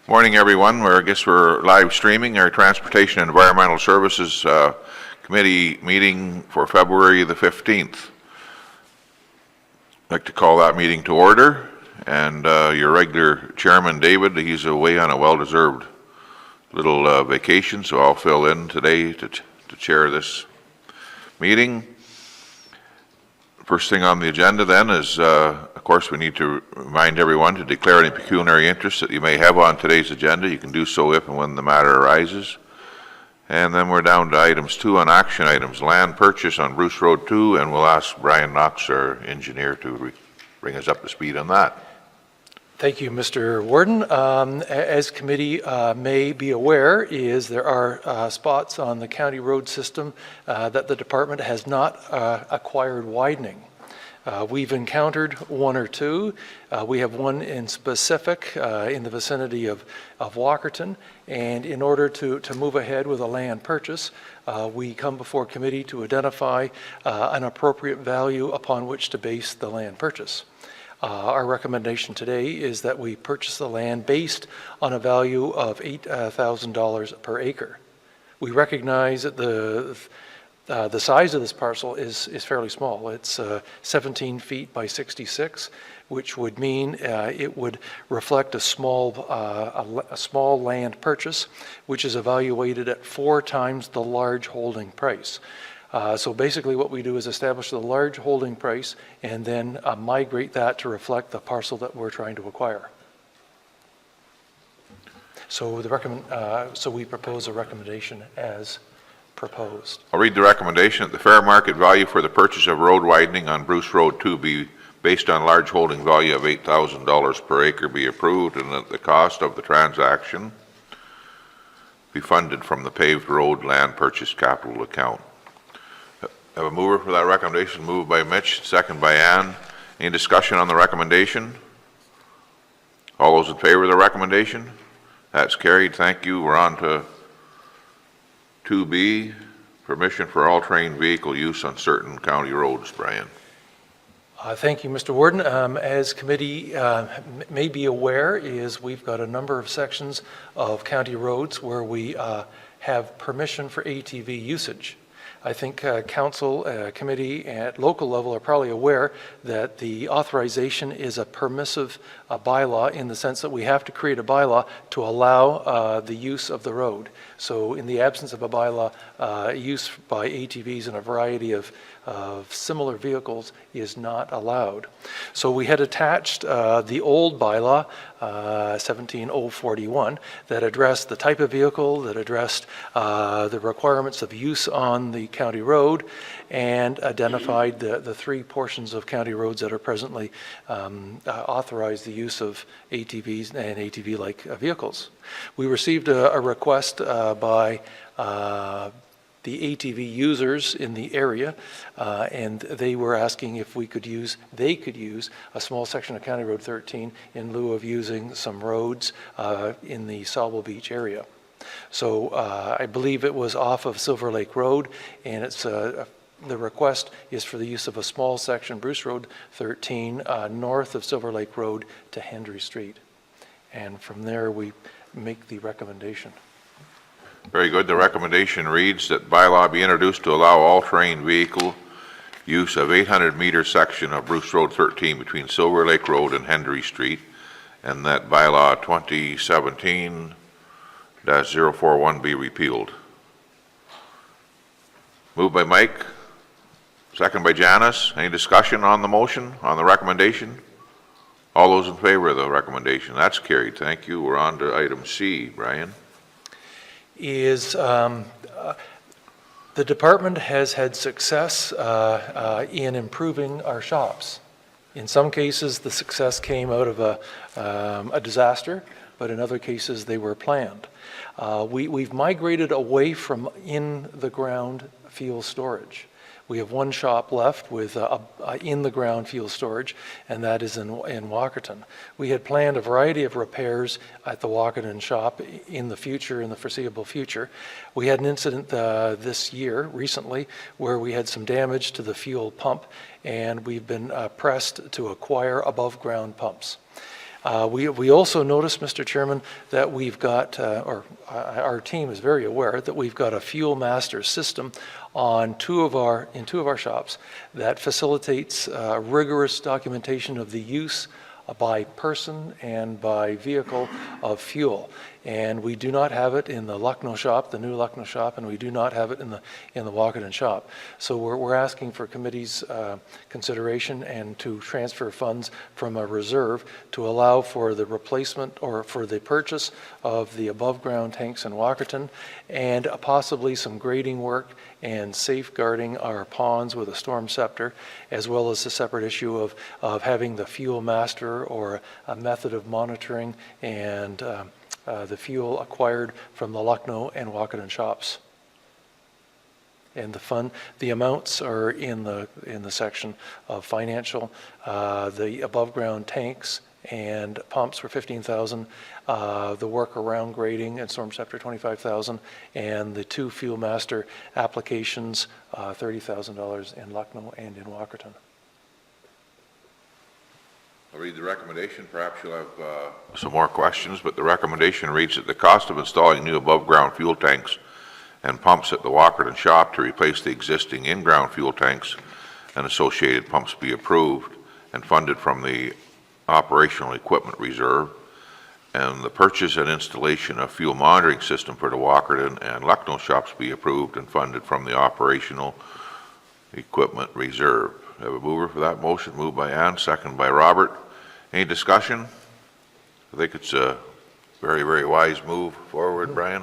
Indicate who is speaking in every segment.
Speaker 1: Morning, everyone. I guess we're live streaming our Transportation and Environmental Services Committee meeting for February the 15th. I'd like to call that meeting to order, and your regular chairman, David, he's away on a well-deserved little vacation, so I'll fill in today to chair this meeting. First thing on the agenda then is, of course, we need to remind everyone to declare any pecuniary interest that you may have on today's agenda. You can do so if and when the matter arises. And then we're down to items 2 on action items, land purchase on Bruce Road 2, and we'll ask Brian Knox, our engineer, to bring us up to speed on that.
Speaker 2: Thank you, Mr. Warden. As committee may be aware, there are spots on the county road system that the department has not acquired widening. We've encountered one or two. We have one in specific in the vicinity of Walkerton, and in order to move ahead with a land purchase, we come before committee to identify an appropriate value upon which to base the land purchase. Our recommendation today is that we purchase the land based on a value of $8,000 per acre. We recognize that the size of this parcel is fairly small. It's 17 feet by 66, which would mean it would reflect a small land purchase, which is evaluated at 4 times the large holding price. So basically what we do is establish the large holding price and then migrate that to reflect the parcel that we're trying to acquire. So we propose a recommendation as proposed.
Speaker 1: I'll read the recommendation that the fair market value for the purchase of road widening on Bruce Road 2 be based on large holding value of $8,000 per acre be approved, and that the cost of the transaction be funded from the paved road land purchase capital account. Have a mover for that recommendation. Moved by Mitch, second by Ann. Any discussion on the recommendation? All those in favor of the recommendation? That's carried. Thank you. We're on to 2B, permission for all-terrain vehicle use on certain county roads. Brian.
Speaker 2: Thank you, Mr. Warden. As committee may be aware, we've got a number of sections of county roads where we have permission for ATV usage. I think council, committee at local level are probably aware that the authorization is a permissive bylaw in the sense that we have to create a bylaw to allow the use of the road. So in the absence of a bylaw, use by ATVs and a variety of similar vehicles is not allowed. So we had attached the old bylaw, 17041, that addressed the type of vehicle, that addressed the requirements of use on the county road, and identified the 3 portions of county roads that are presently authorize the use of ATVs and ATV-like vehicles. We received a request by the ATV users in the area, and they were asking if they could use a small section of County Road 13 in lieu of using some roads in the Sauble Beach area. So I believe it was off of Silver Lake Road, and it's the request is for the use of a small section, Bruce Road 13, north of Silver Lake Road to Hendry Street. And from there we make the recommendation.
Speaker 1: Very good. The recommendation reads that bylaw be introduced to allow all-terrain vehicle use of 800-meter section of Bruce Road 13 between Silver Lake Road and Hendry Street, and that bylaw 2017-041 be repealed. Moved by Mike, second by Janice. Any discussion on the motion, on the recommendation? All those in favor of the recommendation? That's carried. Thank you. We're on to item C. Brian.
Speaker 2: The department has had success in improving our shops. In some cases, the success came out of a disaster, but in other cases, they were planned. We've migrated away from in-the-ground fuel storage. We have one shop left with in-the-ground fuel storage, and that is in Walkerton. We had planned a variety of repairs at the Walkerton shop in the foreseeable future. We had an incident this year, recently, where we had some damage to the fuel pump, and we've been pressed to acquire above-ground pumps. We also noticed, Mr. Chairman, that we've got, our team is very aware that we've got a Fuel Master system in two of our shops that facilitates rigorous documentation of the use by person and by vehicle of fuel. And we do not have it in the Lucknow shop, the new Lucknow shop, and we do not have it in the Walkerton shop. So we're asking for committee's consideration and to transfer funds from a reserve to allow for the replacement or for the purchase of the above-ground tanks in Walkerton and possibly some grading work and safeguarding our ponds with a storm scepter, as well as the separate issue of having the Fuel Master or a method of monitoring and the fuel acquired from the Lucknow and Walkerton shops. And the amounts are in the section of financial. The above ground tanks and pumps were $15,000. The work around grading and storm scepter $25,000, and the two Fuel Master applications $30,000 in Lucknow and in Walkerton.
Speaker 1: I'll read the recommendation. Perhaps you'll have some more questions, but the recommendation reads that the cost of installing new above-ground fuel tanks and pumps at the Walkerton shop to replace the existing in-ground fuel tanks and associated pumps be approved and funded from the operational equipment reserve, and the purchase and installation of fuel monitoring system for the Walkerton and Lucknow shops be approved and funded from the operational equipment reserve. I have a mover for that motion, moved by Ann, second by Robert. Any discussion? I think it's a very, very wise move forward, Brian.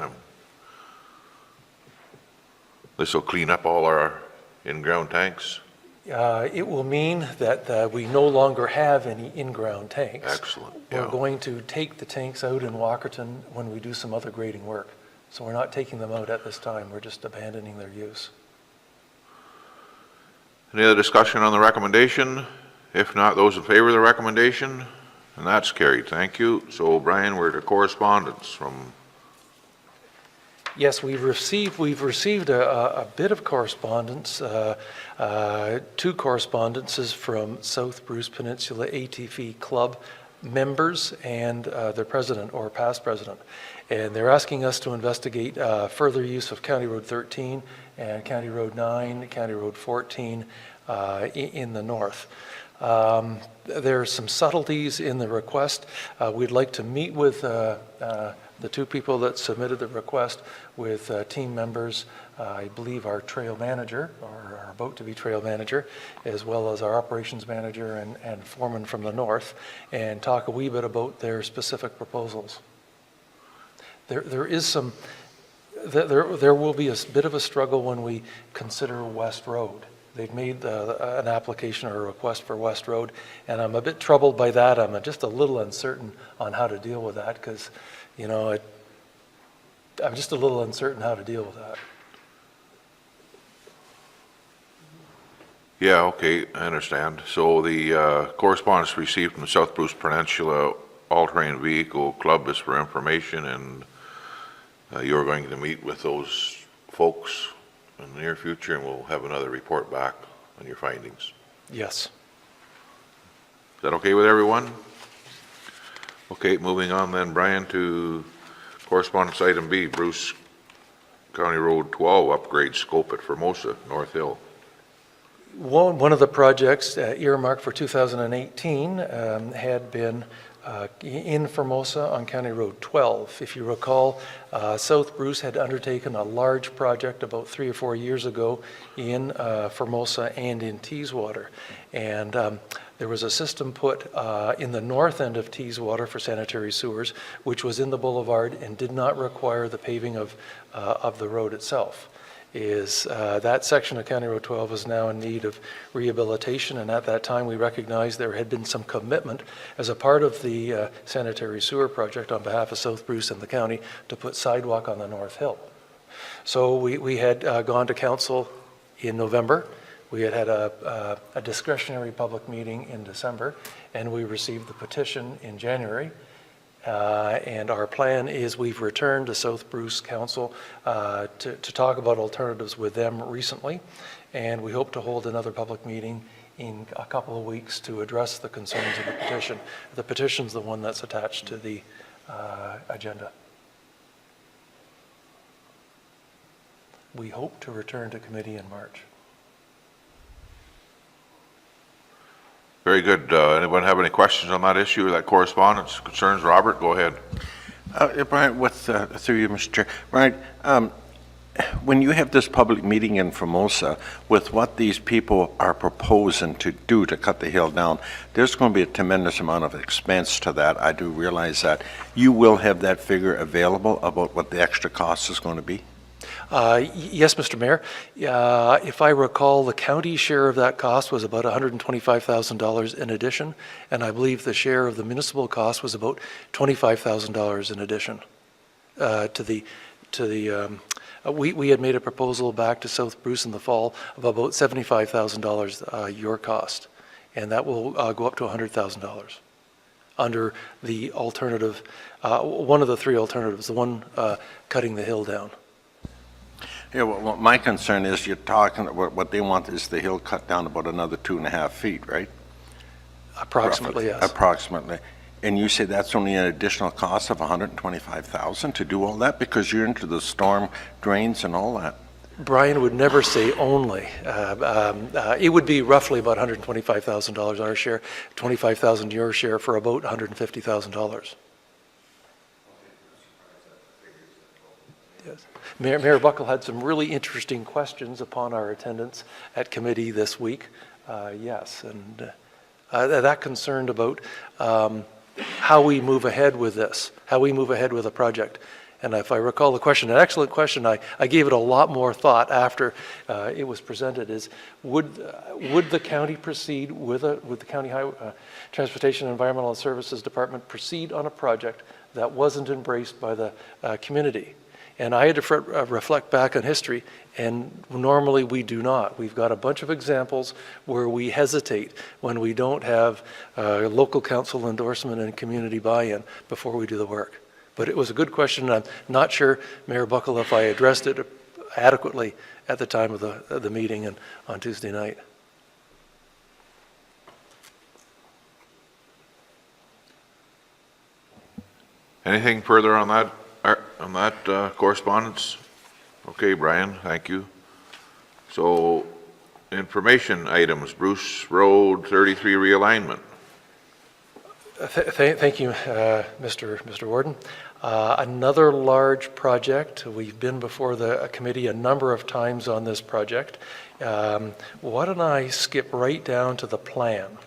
Speaker 1: This will clean up all our in-ground tanks.
Speaker 2: It will mean that we no longer have any in-ground tanks.
Speaker 1: Excellent.
Speaker 2: We're going to take the tanks out in Walkerton when we do some other grading work. So we're not taking them out at this time. We're just abandoning their use.
Speaker 1: Any other discussion on the recommendation? If not, those in favor of the recommendation? And that's carried. Thank you. So, Brian, we're to correspondence from...
Speaker 2: Yes, we've received a bit of correspondence, two correspondences from South Bruce Peninsula ATV Club members and their president or past president. And they're asking us to investigate further use of County Road 13 and County Road 9, County Road 14 in the north. There are some subtleties in the request. We'd like to meet with the two people that submitted the request with team members, I believe our trail manager, or our about-to-be trail manager, as well as our operations manager and foreman from the north, and talk a wee bit about their specific proposals. There will be a bit of a struggle when we consider West Road. They've made an application or a request for West Road, and I'm a bit troubled by that. I'm just a little uncertain on how to deal with that because, you know, I'm just a little uncertain how to deal with that.
Speaker 1: Yeah, okay, I understand. So the correspondence received from the South Bruce Peninsula All-Terrain Vehicle Club is for information, and you're going to meet with those folks in the near future, and we'll have another report back on your findings.
Speaker 2: Yes.
Speaker 1: Is that okay with everyone? Okay, moving on then, Brian, to correspondence item B, Bruce County Road 12 upgrade scope at Formosa, North Hill.
Speaker 2: One of the projects earmarked for 2018 had been in Formosa on County Road 12. If you recall, South Bruce had undertaken a large project about 3 or 4 years ago in Formosa and in Teeswater. And there was a system put in the north end of Teeswater for sanitary sewers, which was in the boulevard and did not require the paving of the road itself. That section of County Road 12 is now in need of rehabilitation, and at that time we recognized there had been some commitment as a part of the sanitary sewer project on behalf of South Bruce and the county to put sidewalk on the North Hill. So we had gone to council in November. We had a discretionary public meeting in December, and we received the petition in January. And our plan is we've returned to South Bruce Council to talk about alternatives with them recently, and we hope to hold another public meeting in a couple of weeks to address the concerns of the petition. The petition's the one that's attached to the agenda. We hope to return to committee in March.
Speaker 1: Very good. Anyone have any questions on that issue or that correspondence, concerns? Robert, go ahead.
Speaker 3: Brian, through you, Mr. Chair. Brian, when you have this public meeting in Formosa, with what these people are proposing to do to cut the hill down, there's going to be a tremendous amount of expense to that. I do realize that. You will have that figure available about what the extra cost is going to be?
Speaker 2: Yes, Mr. Mayor. If I recall, the county share of that cost was about $125,000 in addition, and I believe the share of the municipal cost was about $25,000 in addition to the. We had made a proposal back to South Bruce in the fall of about $75,000 your cost, and that will go up to $100,000 under the alternative, one of the three alternatives, the one cutting the hill down.
Speaker 3: Yeah, well, my concern is you're talking, what they want is the hill cut down about another 2.5 feet, right?
Speaker 2: Approximately, yes.
Speaker 3: Approximately. And you say that's only an additional cost of $125,000 to do all that because you're into the storm drains and all that?
Speaker 2: Brian would never say only. It would be roughly about $125,000 our share, $25,000 your share for about $150,000. Yes. Mayor Buckle had some really interesting questions upon our attendance at committee this week. Yes, and that concerned about how we move ahead with this, how we move ahead with a project. And if I recall the question, an excellent question, I gave it a lot more thought after it was presented, is would the county proceed would the County Highway, Transportation and Environmental Services Department proceed on a project that wasn't embraced by the community? And I had to reflect back on history, and normally we do not. We've got a bunch of examples where we hesitate when we don't have local council endorsement and community buy-in before we do the work. But it was a good question. I'm not sure, Mayor Buckle, if I addressed it adequately at the time of the meeting and on Tuesday night.
Speaker 1: Anything further on that? Correspondence? Okay, Brian, thank you. So, information items, Bruce Road 33 realignment.
Speaker 2: Thank you, Mr. Warden. Another large project. We've been before the committee a number of times on this project. Why don't I skip right down to the plan?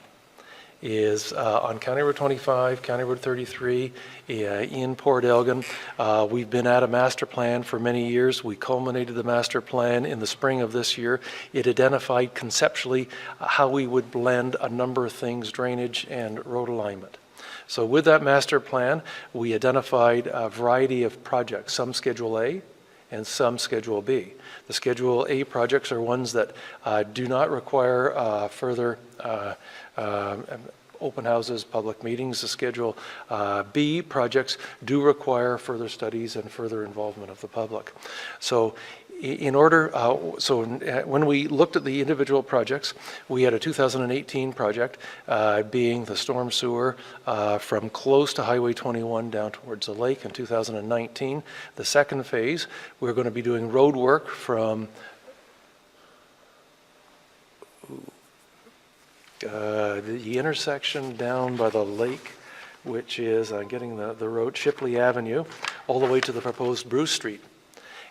Speaker 2: Is on County Road 25, County Road 33, in Port Elgin. We've been at a master plan for many years. We culminated the master plan in the spring of this year. It identified conceptually how we would blend a number of things, drainage and road alignment. So with that master plan, we identified a variety of projects, some Schedule A and some Schedule B. The Schedule A projects are ones that do not require further open houses, public meetings. The Schedule B projects do require further studies and further involvement of the public. So in order, when we looked at the individual projects, we had a 2018 project being the storm sewer from close to Highway 21 down towards the lake in 2019. The second phase, we're going to be doing road work from the intersection down by the lake, which is getting the road, Shipley Avenue, all the way to the proposed Bruce Street.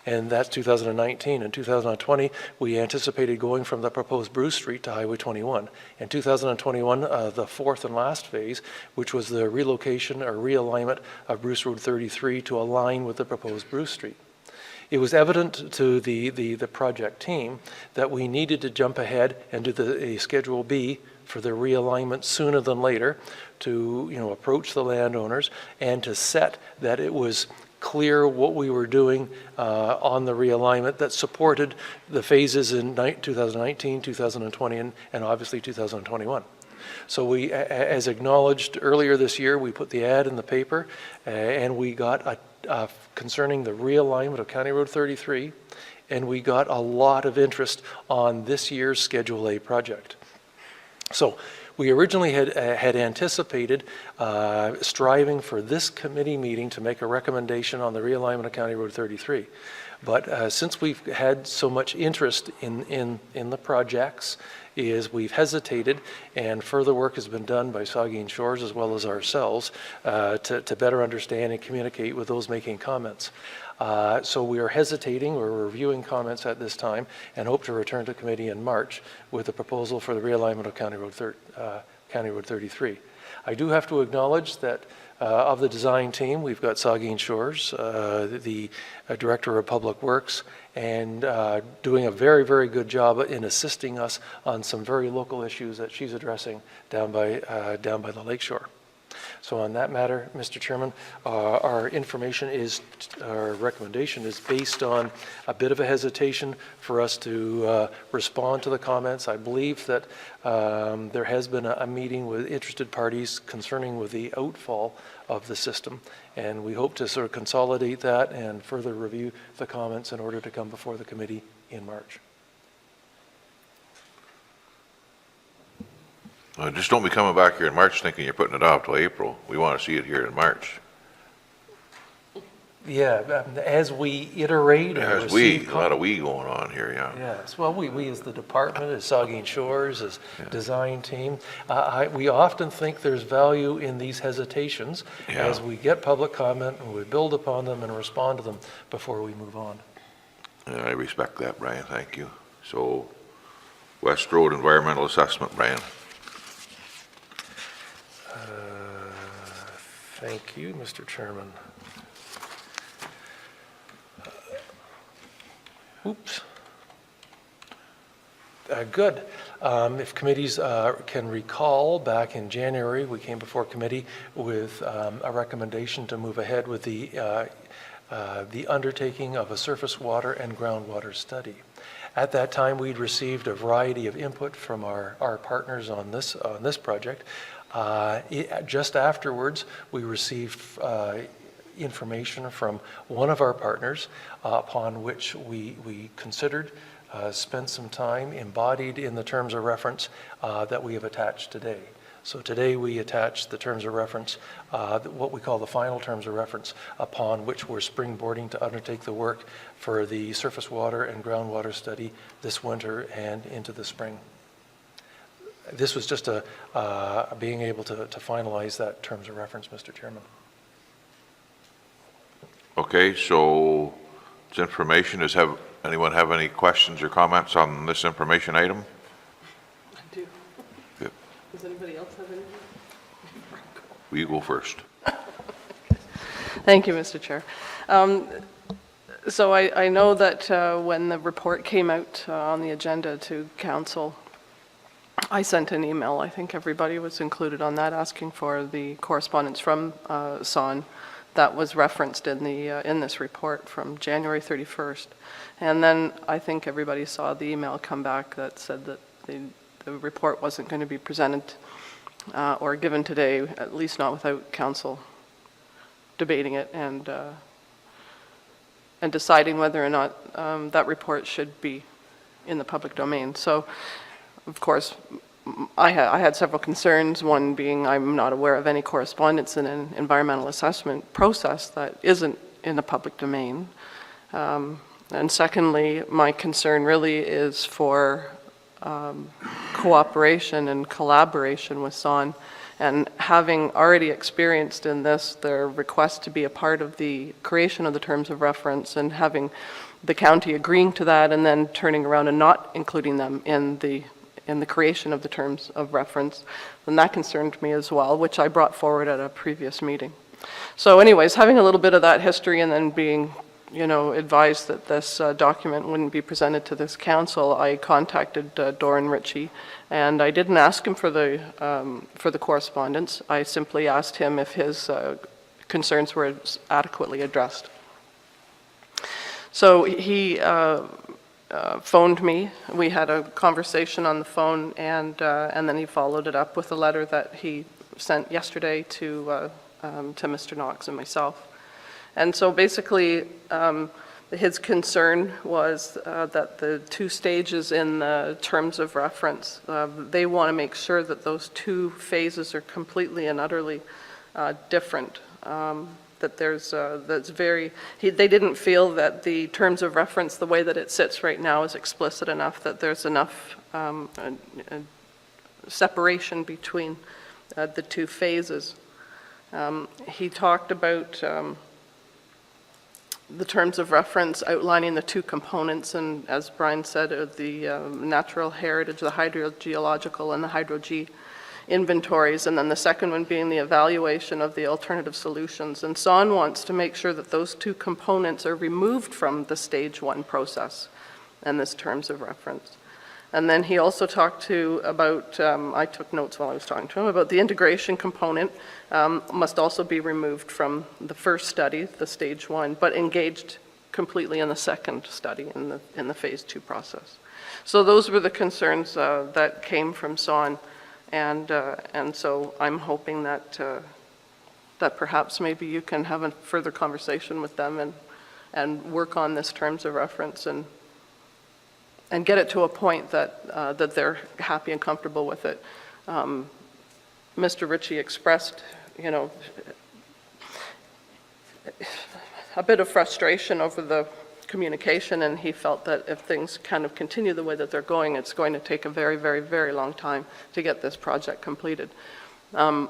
Speaker 2: And that's 2019. In 2020, we anticipated going from the proposed Bruce Street to Highway 21. In 2021, the fourth and last phase, which was the relocation or realignment of Bruce Road 33 to align with the proposed Bruce Street. It was evident to the project team that we needed to jump ahead and do a Schedule B for the realignment sooner than later to approach the landowners and to set that it was clear what we were doing on the realignment that supported the phases in 2019, 2020, and obviously 2021. So we, as acknowledged earlier this year, we put the ad in the paper and we got concerning the realignment of County Road 33, and we got a lot of interest on this year's Schedule A project. So we originally had anticipated striving for this committee meeting to make a recommendation on the realignment of County Road 33. But since we've had so much interest in the projects, we've hesitated, and further work has been done by Saugeen Shores as well as ourselves to better understand and communicate with those making comments. So we are hesitating, we're reviewing comments at this time, and hope to return to committee in March with a proposal for the realignment of County Road 33. I do have to acknowledge that of the design team, we've got Saugeen Shores, the Director of Public Works, and doing a very, very good job in assisting us on some very local issues that she's addressing down by the lakeshore. So on that matter, Mr. Chairman, our recommendation is based on a bit of a hesitation for us to respond to the comments. I believe that there has been a meeting with interested parties concerning with the outfall of the system, and we hope to sort of consolidate that and further review the comments in order to come before the committee in March.
Speaker 1: Just don't be coming back here in March thinking you're putting it off till April. We want to see it here in March.
Speaker 2: Yeah, as we iterate and
Speaker 1: There's
Speaker 2: receive
Speaker 1: a lot of we going on here, yeah.
Speaker 2: Yes, well, we as the department, as Saugeen Shores, as design team, we often think there's value in these hesitations as we get public comment and we build upon them and respond to them before we move on.
Speaker 1: I respect that, Brian, thank you. So, West Road Environmental Assessment, Brian.
Speaker 2: Thank you, Mr. Chairman. Oops. Good. If committees can recall, back in January, we came before committee with a recommendation to move ahead with the undertaking of a surface water and groundwater study. At that time, we'd received a variety of input from our partners on this project. Just afterwards, we received information from one of our partners upon which we considered, spent some time, embodied in the terms of reference that we have attached today. So today we attach the terms of reference, what we call the final terms of reference, upon which we're springboarding to undertake the work for the surface water and groundwater study this winter and into the spring. This was just being able to finalize that terms of reference, Mr. Chairman.
Speaker 1: Okay, so this information anyone have any questions or comments on this information item?
Speaker 4: I do.
Speaker 1: Good.
Speaker 4: Does anybody else have anything?
Speaker 1: Will you go first?
Speaker 4: Thank you, Mr. Chair. So I know that when the report came out on the agenda to council, I sent an email. I think everybody was included on that, asking for the correspondence from SON that was referenced in this report from January 31st. And then I think everybody saw the email come back that said that the report wasn't going to be presented or given today, at least not without council debating it and deciding whether or not that report should be in the public domain. So, of course, I had several concerns, one being I'm not aware of any correspondence in an environmental assessment process that isn't in the public domain. And secondly, my concern really is for cooperation and collaboration with SON. And having already experienced in this their request to be a part of the creation of the terms of reference and having the county agreeing to that and then turning around and not including them in the creation of the terms of reference, then that concerned me as well, which I brought forward at a previous meeting. So anyways, having a little bit of that history and then being, advised that this document wouldn't be presented to this council, I contacted Doran Ritchie, and I didn't ask him for the correspondence. I simply asked him if his concerns were adequately addressed. So he phoned me. We had a conversation on the phone, and then he followed it up with a letter that he sent yesterday to Mr. Knox and myself. And so basically, His concern was that the two stages in the terms of reference, they want to make sure that those two phases are completely and utterly different. That they didn't feel that the terms of reference, the way that it sits right now, is explicit enough, that there's enough separation between the two phases. He talked about the terms of reference outlining the two components, and as Brian said, the natural heritage, the hydrogeological and the hydro-G inventories, and then the second one being the evaluation of the alternative solutions. And SON wants to make sure that those two components are removed from the stage one process and this terms of reference. And then he also talked about, I took notes while I was talking to him, about the integration component must also be removed from the first study, the stage one, but engaged completely in the second study in the phase two process. So those were the concerns that came from SON, and so I'm hoping that that perhaps maybe you can have a further conversation with them and work on this terms of reference and get it to a point that that they're happy and comfortable with it. Mr. Ritchie expressed, you know, a bit of frustration over the communication, and he felt that if things kind of continue the way that they're going, it's going to take a very, very, very long time to get this project completed. I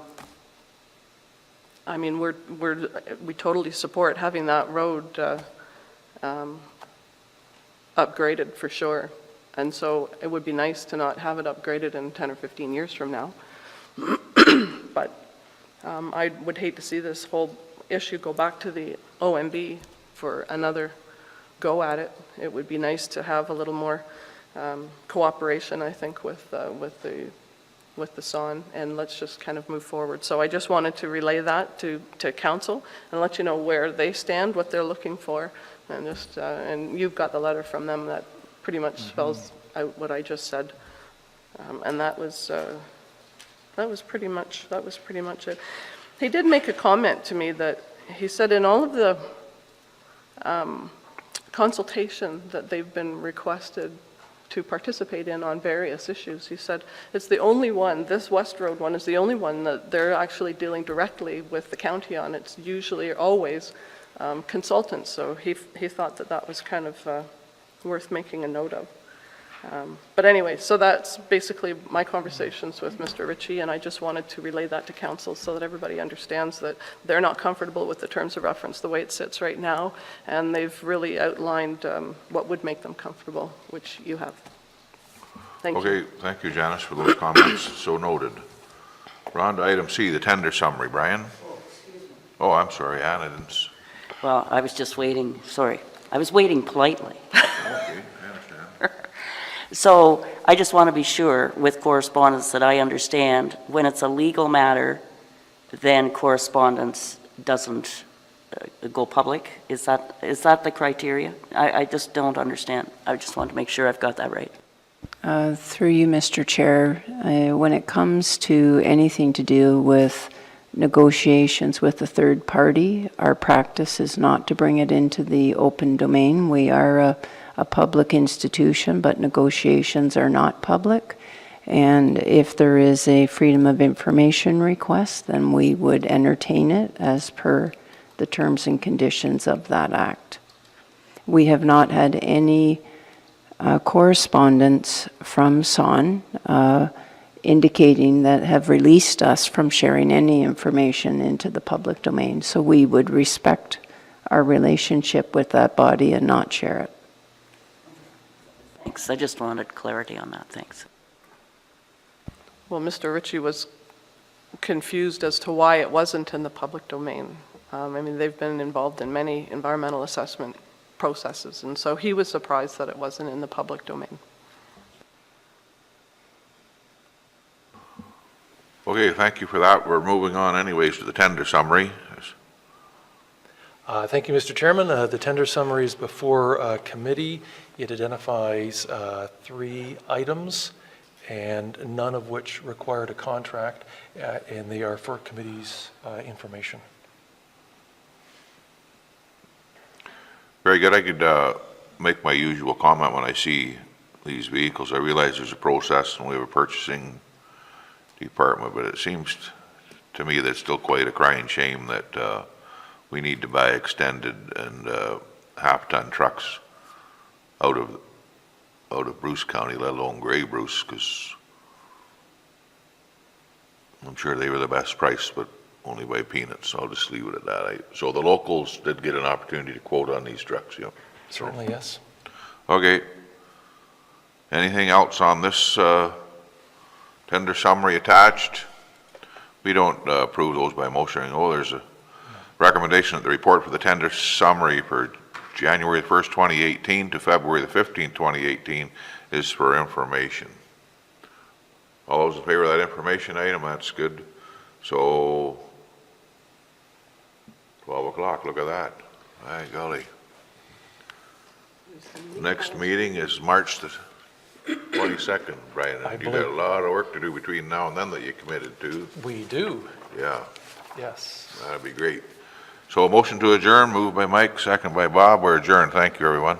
Speaker 4: mean, we totally support having that road upgraded for sure. And so it would be nice to not have it upgraded in 10 or 15 years from now. But I would hate to see this whole issue go back to the OMB for another go at it. It would be nice to have a little more cooperation, I think, with the SON, and let's just kind of move forward. So I just wanted to relay that to council and let you know where they stand, what they're looking for, and just and you've got the letter from them that pretty much spells out what I just said, and that was pretty much it. He did make a comment to me that he said in all of the consultation that they've been requested to participate in on various issues, he said it's the only one, this West Road one is the only one that they're actually dealing directly with the county on. It's usually always consultants, so he thought that was kind of worth making a note of. But anyway, so that's basically my conversations with Mr. Ritchie, and I just wanted to relay that to council so that everybody understands that they're not comfortable with the terms of reference the way it sits right now, and they've really outlined what would make them comfortable, which you have. Thank you.
Speaker 1: Okay, thank you, Janice, for those comments. So noted. We're on to item C, the tender summary. Brian? Oh, I'm sorry, Anna didn't.
Speaker 5: Well, I was just waiting, sorry. I was waiting politely.
Speaker 1: Okay, I understand.
Speaker 5: So I just want to be sure with correspondence that I understand when it's a legal matter, then correspondence doesn't go public. Is that the criteria? I just don't understand. I just want to make sure I've got that right.
Speaker 6: Through you, Mr. Chair, when it comes to anything to do with negotiations with a third party, our practice is not to bring it into the open domain. We are a public institution, but negotiations are not public. And if there is a Freedom of Information request, then we would entertain it as per the terms and conditions of that act. We have not had any correspondence from SON indicating that have released us from sharing any information into the public domain. So we would respect our relationship with that body and not share it.
Speaker 5: Thanks. I just wanted clarity on that. Thanks.
Speaker 4: Well, Mr. Ritchie was confused as to why it wasn't in the public domain. I mean, they've been involved in many environmental assessment processes, and so he was surprised that it wasn't in the public domain.
Speaker 1: Okay, thank you for that. We're moving on anyways to the tender summary.
Speaker 2: Thank you, Mr. Chairman. The tender summary is before committee. It identifies 3 items, and none of which required a contract, and they are for committee's information.
Speaker 1: Very good. I could make my usual comment when I see these vehicles. I realize there's a process and we have a purchasing department, but it seems to me that it's still quite a crying shame that we need to buy extended and half-ton trucks out of Bruce County, let alone Grey Bruce, because I'm sure they were the best price, but only by peanuts. I'll just leave it at that. So the locals did get an opportunity to quote on these trucks, yeah.
Speaker 2: Certainly, yes.
Speaker 1: Okay. Anything else on this tender summary attached? We don't approve those by motion. Oh, there's a recommendation that the report for the tender summary for January 1st, 2018 to February the 15th, 2018 is for information. All those in favor of that information item, that's good. So 12 o'clock, look at that. My golly. Next meeting is March the 22nd, Brian.
Speaker 2: I
Speaker 1: And you got
Speaker 2: believe-
Speaker 1: a lot of work to do between now and then that you committed to.
Speaker 2: We do,
Speaker 1: Yeah,
Speaker 2: yes.
Speaker 1: that'd be great. So a motion to adjourn, moved by Mike, second by Bob. We're adjourned. Thank you, everyone.